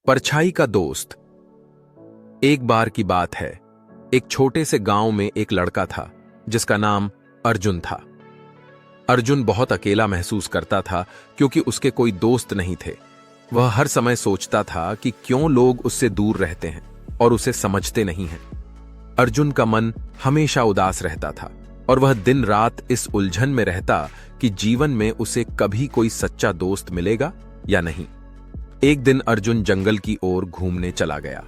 परछाई का दोस्त। एक बार की बात है, एक छोटे से गांव में एक लड़का था जिसका नाम अर्जुन था। अर्जुन बहुत अकेला महसूस करता था क्योंकि उसके कोई दोस्त नहीं थे। वह हर समय सोचता था कि क्यों लोग उससे दूर रहते हैं और उसे समझते नहीं हैं। अर्जुन का मन हमेशा उदास रहता था और वह दिन रात इस उलझन में रहता कि जीवन में उसे कभी कोई सच्चा दोस्त मिलेगा या नहीं। एक दिन अर्जुन जंगल की ओर घूमने चला गया।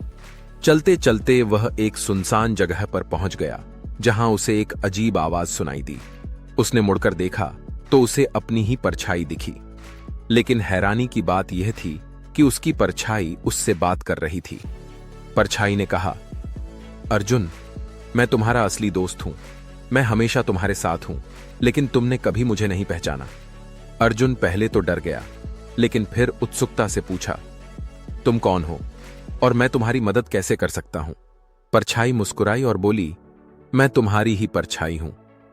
चलते चलते वह एक सुनसान जगह पर पहुंच गया जहां उसे एक अजीब आवाज सुनाई दी। उसने मुड़कर देखा तो उसे अपनी ही परछाई दिखी, लेकिन हैरानी की बात यह थी कि उसकी परछाई उससे बात कर रही थी। परछाई ने कहा, अर्जुन, मैं तुम्हारा असली दोस्त हूं। मैं हमेशा तुम्हारे साथ हूं, लेकिन तुमने कभी मुझे नहीं पहचाना। अर्जुन पहले तो डर गया, लेकिन फिर उत्सुकता से पूछा, तुम कौन हो और मैं तुम्हारी मदद कैसे कर सकता हूं? परछाई मुस्कुराई और बोली, मैं तुम्हारी ही परछाई हूं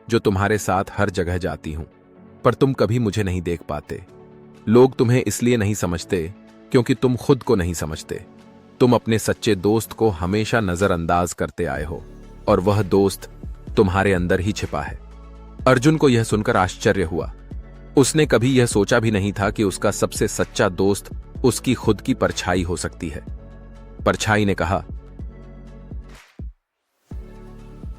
जो तुम्हारे साथ हर जगह जाती हूं, पर तुम कभी मुझे नहीं देख पाते। लोग तुम्हें इसलिए नहीं समझते क्योंकि तुम खुद को नहीं समझते। तुम अपने सच्चे दोस्त को हमेशा नजरअंदाज करते आए हो और वह दोस्त तुम्हारे अंदर ही छिपा है। अर्जुन को यह सुनकर आश्चर्य हुआ। उसने कभी यह सोचा भी नहीं था कि उसका सबसे सच्चा दोस्त उसकी खुद की परछाई हो सकती है। परछाई ने कहा,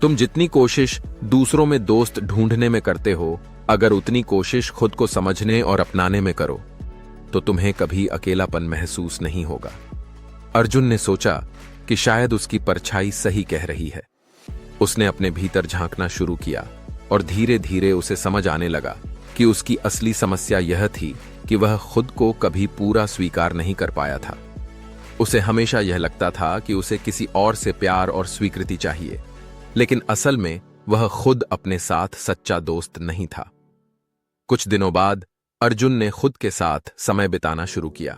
तुम जितनी कोशिश दूसरों में दोस्त ढूंढने में करते हो, अगर उतनी कोशिश खुद को समझने और अपनाने में करो तो तुम्हें कभी अकेलापन महसूस नहीं होगा। अर्जुन ने सोचा कि शायद उसकी परछाई सही कह रही है। उसने अपने भीतर झांकना शुरू किया और धीरे धीरे उसे समझ आने लगा कि उसकी असली समस्या यह थी कि वह खुद को कभी पूरा स्वीकार नहीं कर पाया था। उसे हमेशा यह लगता था कि उसे किसी और से प्यार और स्वीकृति चाहिए, लेकिन असल में वह खुद अपने साथ सच्चा दोस्त नहीं था। कुछ दिनों बाद अर्जुन ने खुद के साथ समय बिताना शुरू किया।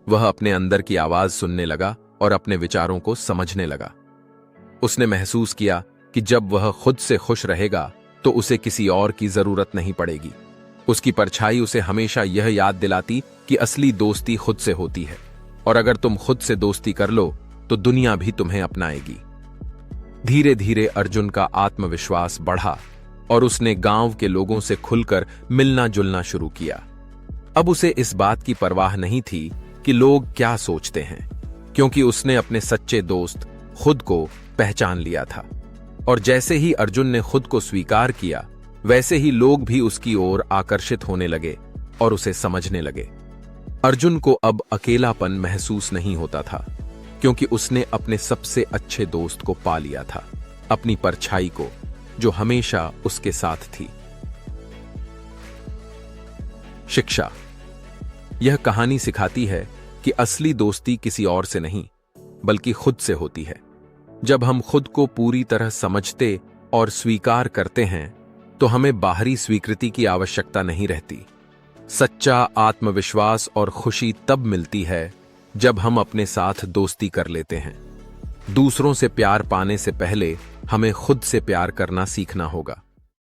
वह अपने अंदर की आवाज सुनने लगा और अपने विचारों को समझने लगा। उसने महसूस किया कि जब वह खुद से खुश रहेगा तो उसे किसी और की जरूरत नहीं पड़ेगी। उसकी परछाई उसे हमेशा यह याद दिलाती कि असली दोस्ती खुद से होती है और अगर तुम खुद से दोस्ती कर लो तो दुनिया भी तुम्हें अपनाएगी। धीरे धीरे अर्जुन का आत्मविश्वास बढ़ा और उसने गांव के लोगों से खुलकर मिलना जुलना शुरू किया। अब उसे इस बात की परवाह नहीं थी कि लोग क्या सोचते हैं, क्योंकि उसने अपने सच्चे दोस्त खुद को पहचान लिया था। और जैसे ही अर्जुन ने खुद को स्वीकार किया, वैसे ही लोग भी उसकी ओर आकर्षित होने लगे और उसे समझने लगे। अर्जुन को अब अकेलापन महसूस नहीं होता था, क्योंकि उसने अपने सबसे अच्छे दोस्त को पा लिया था, अपनी परछाई को, जो हमेशा उसके साथ थी। शिक्षा। यह कहानी सिखाती है कि असली दोस्ती किसी और से नहीं, बल्कि खुद से होती है। जब हम खुद को पूरी तरह समझते और स्वीकार करते हैं तो हमें बाहरी स्वीकृति की आवश्यकता नहीं रहती। सच्चा आत्मविश्वास और खुशी तब मिलती है जब हम अपने साथ दोस्ती कर लेते हैं। दूसरों से प्यार पाने से पहले हमें खुद से प्यार करना सीखना होगा।